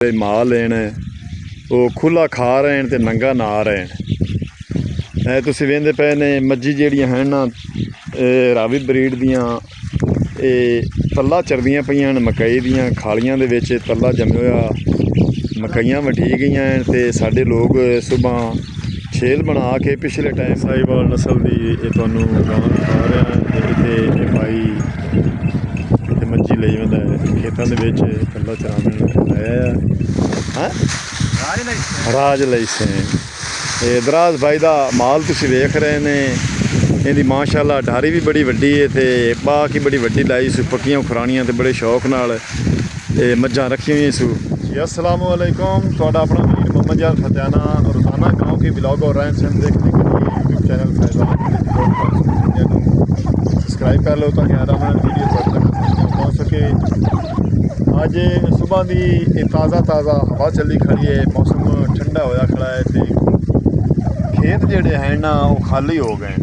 माल लेन वो खुला खा रहे हैं तो नंगा ना रहे हैं। तुसीं वेंदे पे ने मज्जी जिहड़ियां हैं ना रावी ब्रीड दियां तल्ला चरदियां पईयां न मकई दियां खालियां दे विच तल्ला जम्मिया होया मकईयां वठी गईयां ते साडे लोग सुबह छेल बना के पिछले टाइम साहिवाल नस्ल दी तुहानूं गां दिखा रहा इत्थे भाई मज्जी लई वंदा खेतां दे विच तल्ला चरावन आया राज लईसे दराज भाई दा माल तुसीं वेख रहे ने इहदी माशाअल्लाह ढारी भी बड़ी वड्डी है ते बाक ही बड़ी वड्डी लाई सू पक्कियां खुरानियां ते बड़े शौक नाल मज्जां रखी हुई सू। अस्सलाम वालेकुम तुहाडा अपना वीर मोहम्मद जान फतेहाना रोज़ाना गाँव के ब्लॉग और रहन सहन देखने के लिए यूट्यूब चैनल सब्सक्राइब कर लो ताकि आने वाली वीडियो तक पहुँच सके। आज सुबह की ताज़ा हवा चली खड़ी है, मौसम ठंडा होया खड़ा है ते खेत जिहड़े हैं ना वो खाली हो गए।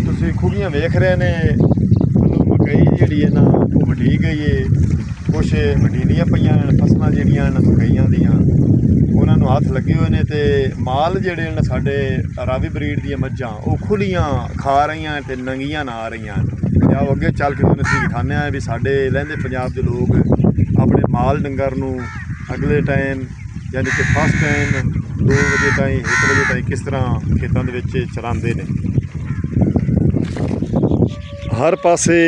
तुसीं खुगियां वेख रहे ने मकई जिहड़ी है ना वो वढी गई है, कुछ वढीदियां पईयां फसलां जिहड़ियां मकईयां दियां उन्होंने हाथ लगे हुए ने ते माल जिहड़े ने साडे रावी ब्रीड दियां मज्जां वो खुलियां खा रही ते नंगियां ना आ रही। आओ अगे चल के तुहानूं असीं दिखाने आ भी साडे लहंदे पंजाब के लोग अपने माल डंगर नूं अगले टाइम यानी कि फर्स्ट टाइम 2 बजे ताईं 1 बजे ताईं किस तरह खेतों दे विच चरांदे ने। हर पासे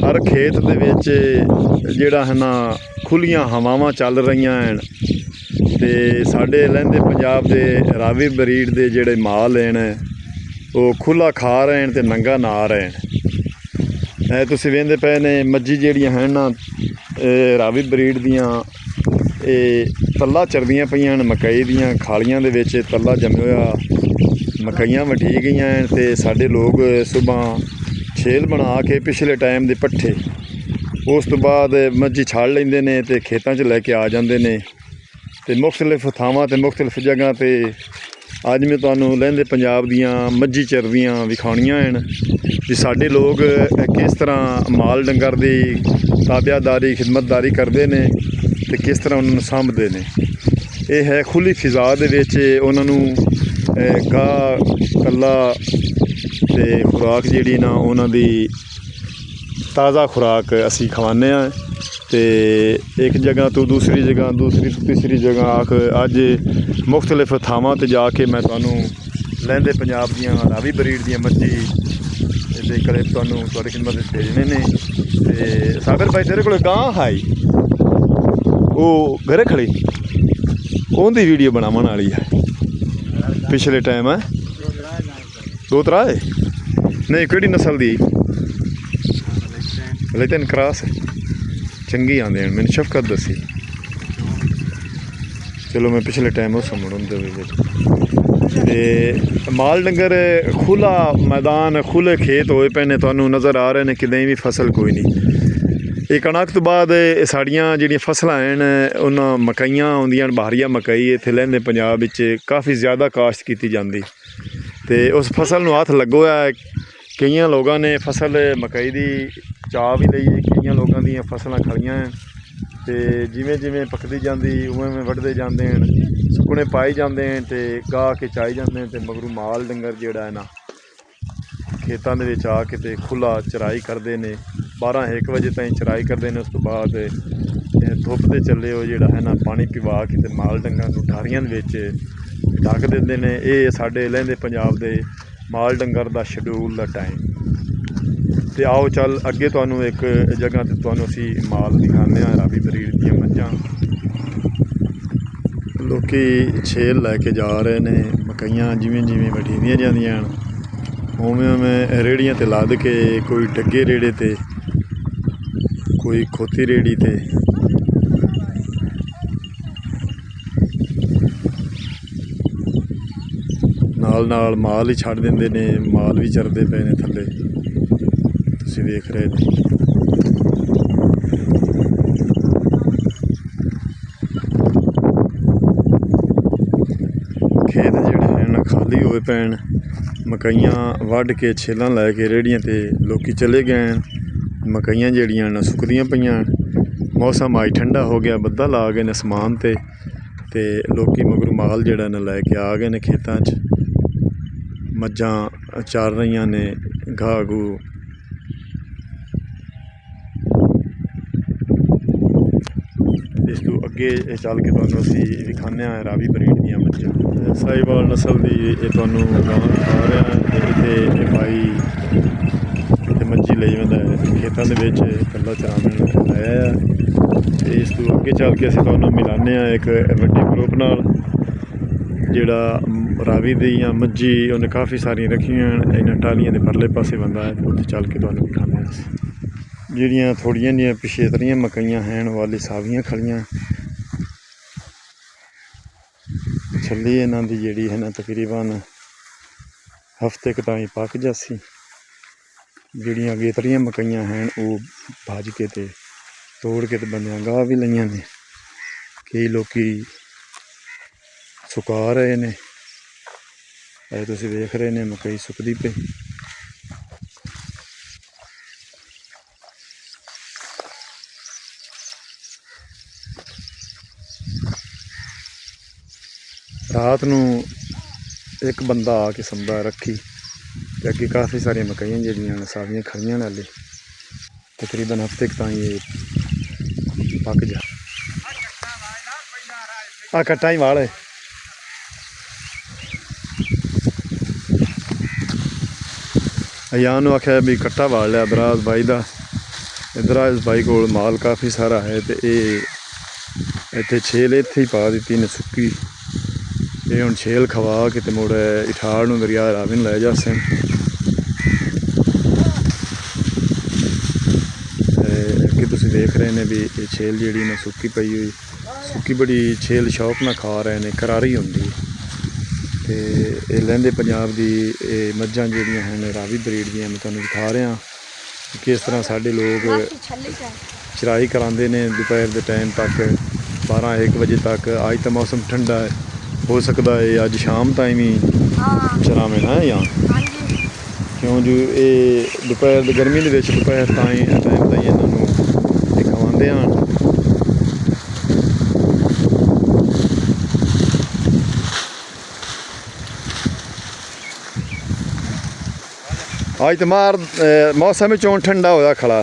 हर खेत दे विच जिहड़ा है ना खुलियां हवावां चल रही हैं ते साडे लहंदे पंजाब दे रावी ब्रीड दे जिहड़े माल हैं वो खुला खा रहे हैं ते नंगा ना आ रहे हैं। तुसीं वेंदे पे ने मज्जी जिहड़ियां हैं ना रावी ब्रीड दियां तल्ला चरदियां पईयां न मकई दियां खालियां दे विच तल्ला जम्मिया होया मकईयां वठी गईयां ते साडे लोग सुबह छेल बना के पिछले टाइम दे पट्ठे उस तो बाद मज्जी छाड़ लेंदे ने ते खेतां च लैके आ जांदे ने ते मुख्तलिफ थावां ते मुख्तलिफ जगह ते अज मैं तुहानूं लहंदे पंजाब दियां मज्जी चरदियां विखाणियां हैं भी साडे लोग किस तरह माल डंगर दी ताबियादारी खिदमतदारी करते हैं ते किस तरह उन्होंने सांभते हैं। यह है खुली फिजा दे विच उन्हां नूं गाह तल्ला ते खुराक जिहड़ी ना उन्हां दी ताज़ा खुराक असी खवाने ते एक जगह तो दूसरी जगह दूसरी तो तीसरी जगह आख अज मुख्तलिफ थावां ते जाके मैं तुहानूं लहंदे पंजाब दियां रावी ब्रीड दियां मज्जी दे क्लिप तुहानूं तुहाडी खिदमत विच भेजने ने। ते सागर भाई तेरे कोल गां हाई वो घरे खड़ी उहदी वीडियो बनावन वाली है पिछले टाइम है 2-3 है नहीं किहड़ी नस्ल दी लेकिन क्रॉस चंगी आंदे हैं मैंने शफकत दसी चलो मैं पिछले टाइम उस माल डंगर खुला मैदान खुले खेत होए पे ने तुहानूं नज़र आ रहे हैं कितें भी फसल कोई नहीं। ये कणक तो बाद साड़ियाँ जिहड़ियां फसलां हैं उन्हां मकईयां आउंदियां बहारिया मकई इत्थे लहंदे पंजाब विच काफ़ी ज़्यादा काश्त की जाती ते उस फसल नूं हत्थ लगो है। कई लोगों ने फसल मकई की चाह भी लई कई लोगों दी फसलां खड़ियां हैं ते जिवें जिवें पकदी जाती उवें उवें वढदे जाते हैं सुकने पाई जाते हैं ते गाह के चाई जाते हैं ते मगरू माल डंगर जिहड़ा है ना खेतों दे विच आके ते खुला चराई करते हैं 12-1 बजे ताईं चराई करते हैं। उस तो बाद धुप दे चले हो जिहड़ा है ना पानी पिवा के ते माल डंगर नूं ढारियां दे विच ढक दिंदे ने। ये साडे लहंदे पंजाब दे माल डंगर दा शेड्यूल दा टाइम ते आओ चल अगे तुहानूं एक जगह ते तुहानूं असीं माल दिखाने रावी ब्रीड दियां मज्जां लोकी छेल लैके जा रहे ने मकईयां जिवें जिवें वढीदियां जांदियां उवें उवें रेहड़ियां ते लद के कोई डग्गे रेड़े ते कोई खोती रेड़ी ते नाल नाल माल ही छड़ देंदे ने माल भी चरदे पे ने थल्ले तुसीं वेख रहे ने। खेत जिहड़े हैं खाली होए पे मकईयां वढ के छेलां लैके रेहड़ियां ते लोकी चले गए। मकईयां जिहड़ियां न सुकदियां पईयां मौसम अज ठंडा हो गया, बद्दल आ गए ने आसमान ते लोकी मगरू माल जिहड़ा ना लैके आ गए ने खेतां च। मज्झां चार रहियां ने घाह घूह। इस तू अगे चल के तुहानूं असीं विखाने रावी ब्रीड दियां मज्झां, साहिवाल नस्ल दी ये तुहानूं गां दिखा रहा है। इत्थे भाई इत्थे मज्झी लई वेंदा है खेतां दे विच कल्ला चरावण लाया है। इस तू अगे चल के असीं तुहानूं मिलाने एक वड्डे ग्रुप नाल जिहड़ा रावी दियां मज्झी उन्हें काफ़ी सारियां रखियां इन्हां टालियां दे परले पासे बंदा है। उत्थे चल के तुहानूं विखाने ਜਿਹੜੀਆਂ ਥੋੜੀਆਂ ਜਿਹੀਆਂ ਪਿਛੇਤਰੀਆਂ ਮਕਈਆਂ ਹਨ ਵਾਲੀ ਸਾਵੀਆਂ ਖਲੀਆਂ ਛੱਲੀ ਇਹਨਾਂ ਦੀ ਜਿਹੜੀ ਹੈ ਨਾ ਤਕਰੀਬਨ ਹਫ਼ਤੇ ਕੁ ਤਾਈਂ ਪੱਕ ਜਾਸੀ। ਜਿਹੜੀਆਂ ਅਗੇਤਰੀਆਂ ਮਕਈਆਂ ਹਨ ਉਹ ਭੱਜ ਕੇ ਤੇ ਤੋੜ ਕੇ ਤੇ ਬੰਦਿਆਂ ਗਾਹ ਵੀ ਲਈਆਂ ਨੇ। ਕਈ ਲੋਕੀ ਸੁਕਾ ਰਹੇ ਨੇ, ਇਹ ਤੁਸੀਂ ਵੇਖ ਰਹੇ ਨੇ ਮਕਈ ਸੁੱਕਦੀ ਪਈ। रात नूं एक बंदा आके संभा रखी ते अगे काफ़ी सारियां मकइयां जिहड़ियां सावियां खड़ियां ने हाले तकरीबन हफ्ते ताईं ये पक जा। आ कट्टा ही वाल है। अयान आख्या भी कट्टा वाल लिया दराज भाई का। दराज भाई को माल काफ़ी सारा है तो ये इत्थे छेल इत्थे ही पा दी ने सुक्की। ये हुण छेल खवा के ते मुड़ इठाड़ नूं दरिया रावी नूं लै जासन। अगे तुसीं देख रहे ने भी ये छेल जिहड़ी ना सुक्की पई हुई, सुक्की बड़ी छेल शौक नाल खा रहे ने, करारी हुंदी ते ये लैंदे पंजाब दी मज्झां जिहड़ियां हन रावी ब्रीड दियां। मैं तुहानूं दिखा रहा किस तरह साडे लोग चराई करांदे ने दोपहर के टाइम तक 12-1 बजे तक। अज तो मौसम ठंडा है, हो सकता है अज शाम टाइम ही चरावे ना या क्यों जो ये दोपहर गर्मी के दोपहर टाइम ताईं इन्हों खवाते हैं। अज तो मार मौसम चों ठंडा होया खड़ा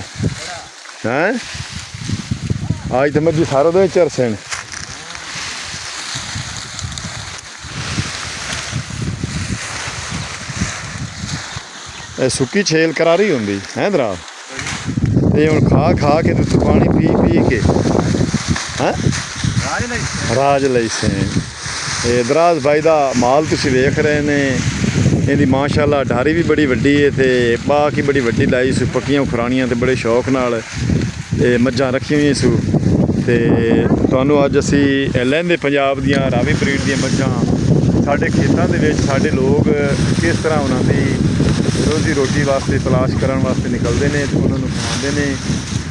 है। अज तो मर्जी सारे दो चरसे ने। सुक्की छेल करारी होंदी है दराज। ये हुण खा खा के ते पानी पी पी के हैं राज लई से। दराज भाई का माल तुसीं वेख रहे ने। इहदी माशाअल्लाह ढारी भी बड़ी वड्डी है ते बाकी बड़ी वड्डी लाई सू। पक्कियां खुरानियां ते बड़े शौक नाल मज्झां रखी हुई सू। ते तुहानूं अज असीं लैंदे पंजाब दियां रावी ब्रीड दियां मज्झां साडे खेतां दे विच साडे लोग किस तरह उन्हां दी रोजी रोटी वास्ते तलाश करन वास्ते निकलते हैं तो उन्होंने खवाते हैं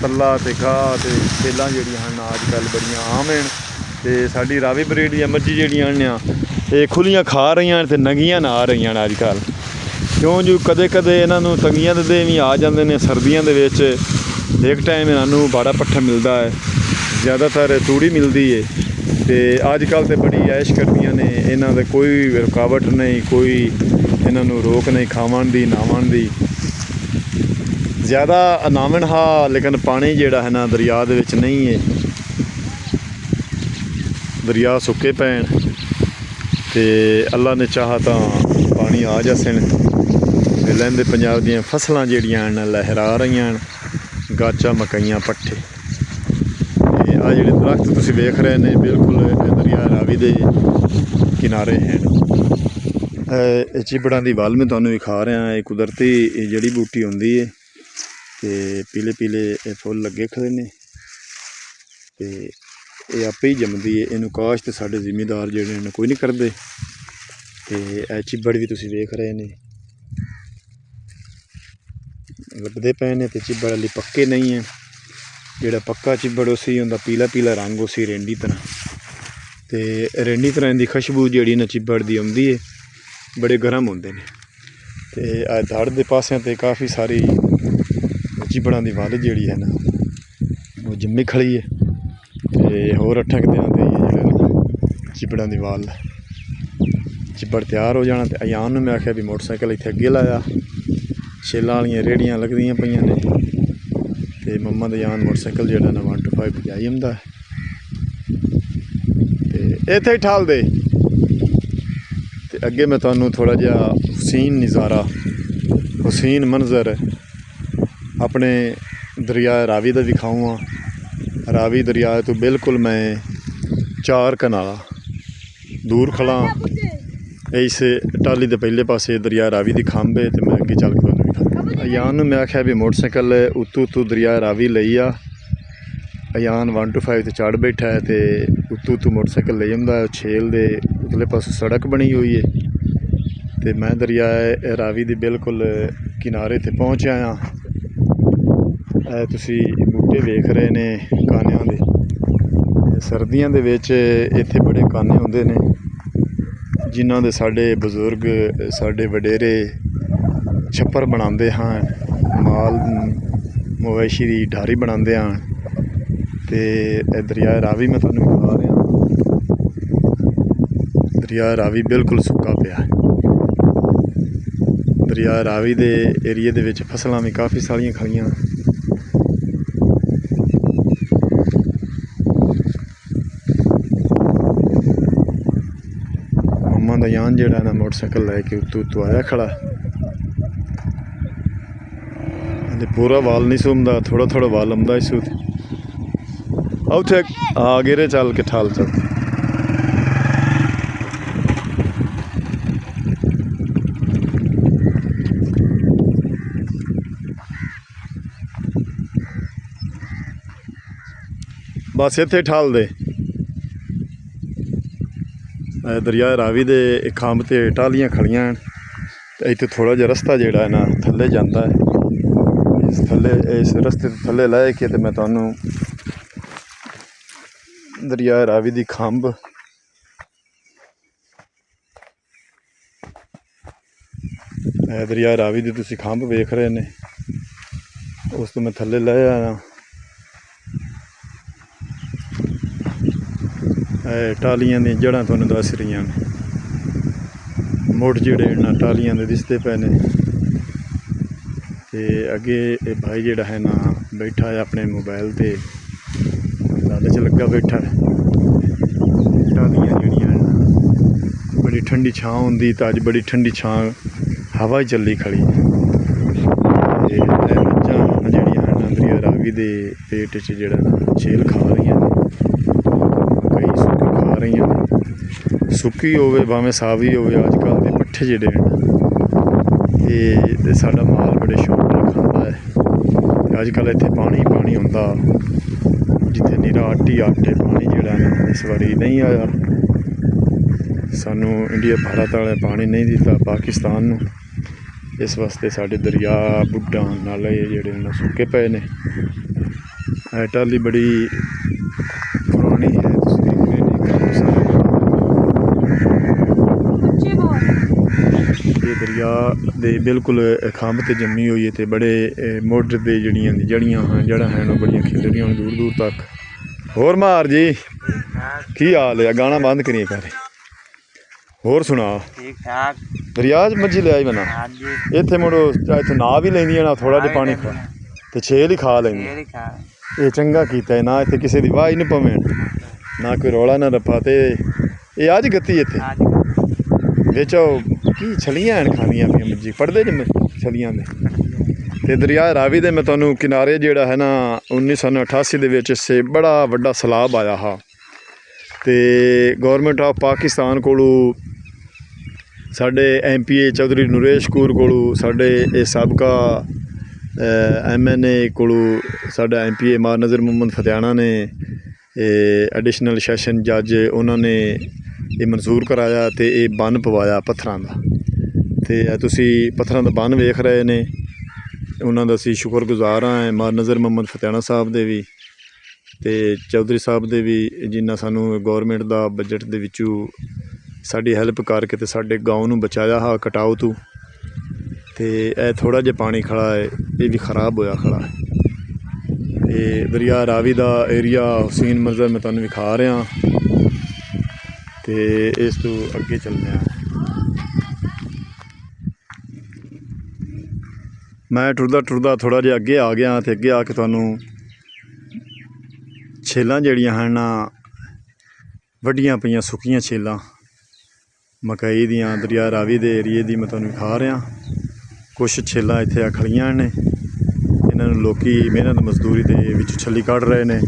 तला तो घाह तो छेलां जिहड़ियां हन अजकल बड़ियां आम हैं। तो साडी रावी ब्रीड दियां मज्झी जिहड़ियां न ये खुलियां खा रही तो नंगियां ना आ रही अजकल। क्यों जो कदे कदे इन्हों तंगियां दे भी आ जाते हैं सर्दियों के विच। एक टाइम इन्हों बाड़ा पट्ठा मिलता है, ज़्यादातर तूड़ी मिलती है। तो अजकल तो बड़ी ऐश करदियां ने, इन्हां दे कोई रुकावट नहीं, कोई इन्हों रोक नहीं खावन दी नावन दी। ज़्यादा नावन हा लेकिन पानी जिहड़ा है ना दरिया दे विच नहीं है। दरिया सुके पैन ते अल्लाह ने चाहा तो पानी आ जासन। लैंदे पंजाब दियां फसलां जिहड़ियां न लहरा रही हैं गाचा मकइयां पट्ठे। आ जिहड़े दरख्त तुसीं वेख रहे हैं बिल्कुल दरिया रावी दे किनारे हैं। चिबड़ां दी वल मैं तुहानूं विखा रहा। ये कुदरती जड़ी बूटी होंदी है ते पीले पीले फुल लगे खड़े ने ते ये आपे ही जमदी है। इनू काश तो साडे जिमीदार जिहड़े ने कोई नहीं करदे। ते चिबड़ भी तुसीं वेख रहे ने लभदे पे ने ते चिबड़ हाली पक्के नहीं है। जिहड़ा पक्का चिबड़ उसी हुंदा पीला पीला रंग उसी रेंडी तरह ते रेंडी तरह इहदी खुशबू जिहड़ी ना चिबड़ दी आउंदी है। बड़े गर्म होंदे ने ते धड़ दे पासियां ते काफ़ी सारी चिबड़ां दी वल जिहड़ी है ना वो जम्मी खड़ी है। ਤੇ ਹੋਰ 8 ਦਿਨਾਂ ਦੇ ਜਿਹੜੇ ਚਿਬੜਾਂ ਦੀ ਵਾਲ ਚਿਬੜ ਤਿਆਰ ਹੋ ਜਾਣਾ। ਤੇ ਅਯਾਨ ਨੂੰ ਮੈਂ आख्या भी मोटरसाइकिल इत्थे अगे लाया, छेलां वालियां रेहड़ियां लगदियां पईयां ने ते मम्मा दा अयान मोटरसाइकिल जिहड़ा ना 125 भजाई आंदा ते इत्थे ही ठाल दे। ते अगे मैं तुहानूं थोड़ा जिहा हुसीन नज़ारा हुसीन मंजर अपने दरिया रावी दा विखाऊँ। रावी दरिया तो बिल्कुल मैं 4 कनाल दूर खड़ा। इस टाली के पहले पासे दरिया रावी की खंभ है। तो मैं अगे चल के तुहानूं दिखा। अयान मैं आख्या भी मोटरसाइकिल उत्तू उत्तू दरिया रावी लई आ। अयान 125 ते चढ़ बैठा है तो उत्तू उत्तू मोटरसाइकिल ले आंदा। छेल दे उतले पासे सड़क बनी हुई है तो मैं दरिया रावी के बिल्कुल किनारे ते पहुँच आया। तुसी बूटे वेख रहे ने कानियां दे। सर्दियां दे विच इत्थे बड़े काने हुंदे ने जिन्हां दे साडे बजुर्ग साडे वडेरे छप्पर बनाते हाँ, माल मवेशी की ढारी बनाते हाँ। तो दरिया रावी मैं तुहानूं दिखा रहा। दरिया रावी बिल्कुल सुक्का पिया। दरिया रावी दे एरिए दे विच फसलां भी काफ़ी सारियां खड़ियां। मम्मा दा यान जिहड़ा ना मोटरसाइकिल लैके उत्तू उत्तू आया खड़ा। पूरा वाल नहीं सुमदा, थोड़ा थोड़ा वाल आंदा इस उत्थे गेरे चल के ठाल चल। बस इत्थे ठाल दे। दरिया रावी दे खंभ ते टालियां खड़ियां हैं। इत्थे थोड़ा जिहा रस्ता जिहड़ा है ना थल्ले जांदा है। इस रस्ते थल्ले लै के ते मैं तुहानूं दरिया रावी दी खंभ दरिया रावी दी तुसीं खंभ वेख रहे ने। उस तो मैं थल्ले लै आया। टालियां दी जड़ां तुहानूं दस रही ने। मुड़ जिहड़े ना टालियां दे दिसदे पे ने। ते अगे भाई जिहड़ा है ना बैठा है अपने मोबाइल ते गल च लगा बैठा है। टालियां जिहड़ियां बड़ी ठंडी छां हुंदी ते अज बड़ी ठंडी छां हवा चली खड़ी। ते मज्झां जिहड़ियां ना दरिया रावी दे पेट च जिहड़ा छेल खा रही ने। कई सुक्की खा रही ने, सुक्की होवे भावें सावी होवे। अजकल दे पट्ठे जिहड़े ने ये साडा माल बड़े शौक नाल खांदा है। अजकल इत्थे पानी पानी हुंदा जिथे नीरा आटे पानी जिहड़ा ना इस वारी नहीं आया। सानू इंडिया भारत वाले पानी नहीं दिता पाकिस्तान नूं। इस वास्ते साडे दरिया बुड्ढां नाले जिहड़े ने सुक्के पे ने। टाली बड़ी पुरानी है। ये दरिया दे बिल्कुल खंभ ते जम्मी हुई है। तो बड़े मोटर दे जड़ियां हैं जड़ा हैं बड़ियां खिलरियां दूर दूर तक। होर मार जी की हाल है? गाना बंद करिए पैरे। होर सुना ठीक ठाक। दरिया मच्छी ले आई बना इत्थे मुड़ो इत्थे ना भी लेंदियां ना थोड़ा जिहा पानी खा ते छेल ही खा लेंदियां। ये चंगा कीता है ना इत्थे किसी दी वाह ही नहीं पवे ना कोई रौला ना रप्पा। ते ये अज गत्ती इत्थे बिच की छलियां हैं खानियां पियां मच्छी पढ़दे ज छलियां दे। ते दरिया रावी दे मैं तुहानूं किनारे जिहड़ा है ना 1988 दे विच से बड़ा वड्डा सैलाब आया हा। ते गौरमेंट ऑफ पाकिस्तान कोलों साडे MPA चौधरी नरेश कौर कोलों साडे सबका MNA कोलों साडा MPA मार नज़र मोहम्मद फतेहाना ने एडिशनल सैशन जज उन्होंने ये मंजूर कराया तो ये बन पवाया पत्थरां दा। ते तुसी पत्थरां दा बन वेख रहे ने। उन्हों का असीं शुक्रगुजार हाँ मार नज़र मोहम्मद फतेहाना साहब दे भी ते चौधरी साहब दे भी जिन्ना सानू गौरमेंट दा बजट दे विचों साडी हैल्प करके ते साडे गाँव नूं बचाया हा कटाव तो। ते थोड़ा जिहा पानी खड़ा है ये भी खराब होया खड़ा है। ਤੇ ਦਰਿਆ ਰਾਵੀ ਦਾ ਏਰੀਆ ਹੁਸੈਨ ਮੰਜ਼ਰ ਮੈਂ ਤੁਹਾਨੂੰ ਵਿਖਾ ਰਿਹਾ ਤੇ ਇਸ ਤੋਂ ਅੱਗੇ ਚੱਲਦੇ ਹਾਂ। ਮੈਂ ਟੁਰਦਾ ਥੋੜ੍ਹਾ ਜਿਹਾ ਅੱਗੇ ਆ ਗਿਆ ਤੇ ਅੱਗੇ ਆ ਕੇ ਤੁਹਾਨੂੰ ਛੇਲਾਂ ਜਿਹੜੀਆਂ ਹਨ ਵੱਡੀਆਂ ਪਈਆਂ ਸੁੱਕੀਆਂ ਛੇਲਾਂ ਮਕਈ ਦੀਆਂ ਦਰਿਆ ਰਾਵੀ ਦੇ ਏਰੀਏ ਦੀ ਮੈਂ ਤੁਹਾਨੂੰ ਵਿਖਾ ਰਿਹਾ। ਕੁਛ ਛੇਲਾਂ ਇੱਥੇ ਆ ਖੜੀਆਂ ਨੇ, ਇਹਨਾਂ ਨੂੰ ਲੋਕੀ ਮਿਹਨਤ ਮਜ਼ਦੂਰੀ ਦੇ ਵਿੱਚ ਛੱਲੀ ਕੱਢ ਰਹੇ ਨੇ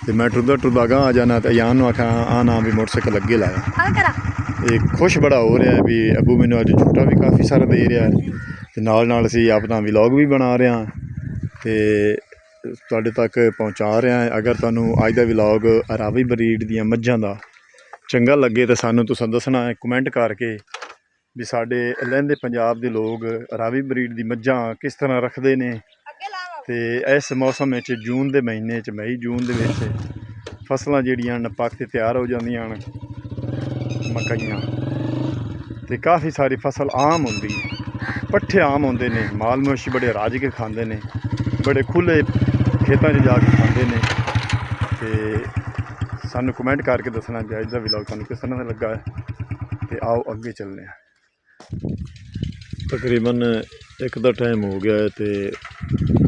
ਤੇ ਮੈਂ ਟੁਰਦਾ ਗਾਂਹ ਆ ਜਾਣਾ ਤੇ ਅਯਾਨ ਨੂੰ ਆਖਾਂ ਆ ਨਾ ਵੀ ਮੋਟਰਸਾਈਕਲ ਅੱਗੇ ਲਾਇਆ। ਇਹ ਖੁਸ਼ ਬੜਾ ਹੋ ਰਿਹਾ ਵੀ ਅੱਬੂ ਮੈਨੂੰ ਅੱਜ ਝੂਟਾ ਵੀ ਕਾਫੀ ਸਾਰਾ ਦੇ ਰਿਹਾ ਤੇ ਨਾਲ ਅਸੀਂ ਆਪਣਾ ਵਲੌਗ ਵੀ ਬਣਾ ਰਹੇ ਹਾਂ ਤੇ ਤੁਹਾਡੇ ਤੱਕ ਪਹੁੰਚਾ ਰਿਹਾ ਹਾਂ। ਅਗਰ ਤੁਹਾਨੂੰ ਅੱਜ ਦਾ ਵਲੌਗ ਰਾਵੀ ਬਰੀਡ ਦੀਆਂ ਮੱਝਾਂ ਦਾ ਚੰਗਾ ਲੱਗੇ ਤਾਂ ਸਾਨੂੰ ਤੁਸੀਂ ਦੱਸਣਾ ਹੈ ਕਮੈਂਟ ਕਰਕੇ ਵੀ ਸਾਡੇ ਲਹਿੰਦੇ ਪੰਜਾਬ ਦੇ ਲੋਕ ਰਾਵੀ ਬਰੀਡ ਦੀ ਮੱਝਾਂ ਕਿਸ ਤਰ੍ਹਾਂ ਰੱਖਦੇ ਨੇ। ਤੇ ਇਸ ਮੌਸਮ ਵਿੱਚ ਜੂਨ ਦੇ ਮਹੀਨੇ 'ਚ ਮਈ ਜੂਨ ਦੇ ਵਿੱਚ ਫਸਲਾਂ ਜਿਹੜੀਆਂ ਹਨ ਪੱਕ ਕੇ ਤਿਆਰ ਹੋ ਜਾਂਦੀਆਂ ਹਨ ਮਕਈਆਂ ਤੇ ਕਾਫੀ ਸਾਰੀ ਫਸਲ ਆਮ ਹੁੰਦੀ ਹੈ, ਪੱਠੇ ਆਮ ਹੁੰਦੇ ਨੇ, ਮਾਲ ਮਵੇਸ਼ੀ ਬੜੇ ਰਾਜ ਕੇ ਖਾਂਦੇ ਨੇ, ਬੜੇ ਖੁੱਲ੍ਹੇ ਖੇਤਾਂ 'ਚ ਜਾ ਕੇ ਖਾਂਦੇ ਨੇ ਤੇ ਸਾਨੂੰ ਕਮੈਂਟ ਕਰਕੇ ਦੱਸਣਾ ਚਾਹੀਦਾ ਦਾ ਵਲੌਗ ਤੁਹਾਨੂੰ ਕਿਸ ਤਰ੍ਹਾਂ ਦਾ ਲੱਗਾ ਹੈ। ਤੇ ਆਓ ਅੱਗੇ ਚੱਲਦੇ ਹਾਂ। ਤਕਰੀਬਨ 1 ਦਾ ਟਾਈਮ ਹੋ ਗਿਆ ਹੈ ਤੇ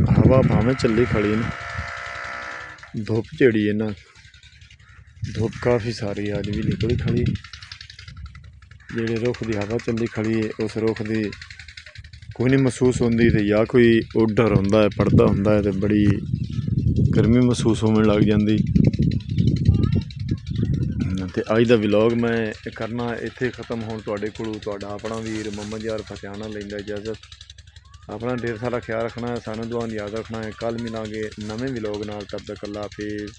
ਹਵਾ ਭਾਵੇਂ ਚੱਲੀ ਖੜੀ ਨੇ, ਧੁੱਪ ਜਿਹੜੀ ਹੈ ਨਾ ਧੁੱਪ ਕਾਫੀ ਸਾਰੀ ਅੱਜ ਵੀ ਨਿਕਲੀ ਖੜੀ। ਜਿਹੜੇ ਰੁੱਖ ਦੀ ਹਵਾ ਚੱਲੀ ਖੜੀ ਹੈ ਉਸ ਰੁੱਖ ਦੀ ਕੋਈ ਨਹੀਂ ਮਹਿਸੂਸ ਹੁੰਦੀ ਤੇ ਜਾਂ ਕੋਈ ਉੱਡਰ ਹੁੰਦਾ ਹੈ ਪੜਦਾ ਹੁੰਦਾ ਹੈ ਤੇ ਬੜੀ ਗਰਮੀ ਮਹਿਸੂਸ ਹੋਣ ਲੱਗ ਜਾਂਦੀ। ਤੇ ਅੱਜ ਦਾ ਵਲੌਗ ਮੈਂ ਕਰਨਾ ਇੱਥੇ ਖ਼ਤਮ। ਹੁਣ ਤੁਹਾਡੇ ਕੋਲੋਂ ਤੁਹਾਡਾ ਆਪਣਾ ਵੀਰ ਮੁਹੰਮਦ ਯਾਰ ਫਤਿਆਣਾ ਲੈਂਦਾ ਇਜਾਜ਼ਤ। ਆਪਣਾ ਢੇਰ ਸਾਰਾ ਖਿਆਲ ਰੱਖਣਾ ਹੈ, ਸਾਨੂੰ ਦੁਆ ਦੀ ਯਾਦ ਰੱਖਣਾ ਹੈ। ਕੱਲ੍ਹ ਮਿਲਾਂਗੇ ਨਵੇਂ ਵਲੌਗ ਨਾਲ, ਤਦ ਤੱਕ ਅੱਲਾ ਹਾਫਿਜ਼।